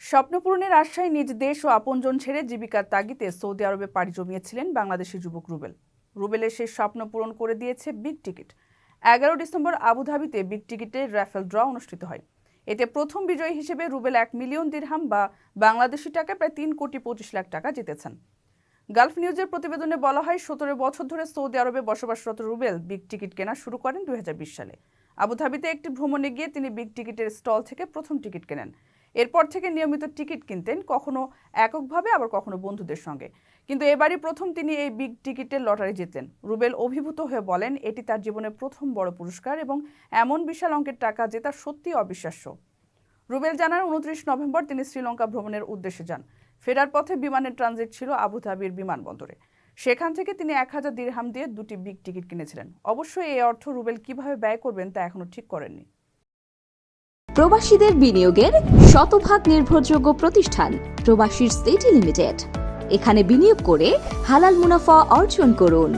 স্বপ্নপূরণের আশায় নিজ দেশ ও আপনজন ছেড়ে জীবিকার তাগিদে সৌদি আরবে পাড়ি জমিয়েছিলেন বাংলাদেশি যুবক রুবেল। রুবেলের সেই স্বপ্ন পূরণ করে দিয়েছে বিগ টিকিট। 11 ডিসেম্বর আবুধাবিতে বিগ টিকিটের র্যাফেল ড্র অনুষ্ঠিত হয়। এতে প্রথম বিজয়ী হিসেবে রুবেল 1 মিলিয়ন দিরহাম বা বাংলাদেশি টাকায় প্রায় 3,25,00,000 টাকা জিতেছেন। গালফ নিউজের প্রতিবেদনে বলা হয়, 17 বছর ধরে সৌদি আরবে বসবাসরত রুবেল বিগ টিকিট কেনা শুরু করেন 2020 সালে। আবুধাবিতে একটি ভ্রমণে গিয়ে তিনি বিগ টিকিটের স্টল থেকে প্রথম টিকিট কেনেন। এরপর থেকে নিয়মিত টিকিট কিনতেন, কখনো এককভাবে আবার কখনো বন্ধুদের সঙ্গে। কিন্তু এবারই প্রথম তিনি এই বিগ টিকিটের লটারি জিতলেন। রুবেল অভিভূত হয়ে বলেন, এটি তার জীবনের প্রথম বড় পুরস্কার এবং এমন বিশাল অঙ্কের টাকা জেতা সত্যিই অবিশ্বাস্য। রুবেল জানান, 29 নভেম্বর তিনি শ্রীলঙ্কা ভ্রমণের উদ্দেশ্যে যান। ফেরার পথে বিমানের ট্রানজিট ছিল আবুধাবির বিমানবন্দরে। সেখান থেকে তিনি 1000 দিরহাম দিয়ে 2টি বিগ টিকিট কিনেছিলেন। অবশ্যই এই অর্থ রুবেল কিভাবে ব্যয় করবেন তা এখনো ঠিক করেননি। প্রবাসীদের বিনিয়োগের শতভাগ নির্ভরযোগ্য প্রতিষ্ঠান প্রবাসী সিটি লিমিটেড। এখানে বিনিয়োগ করে হালাল মুনাফা অর্জন করুন।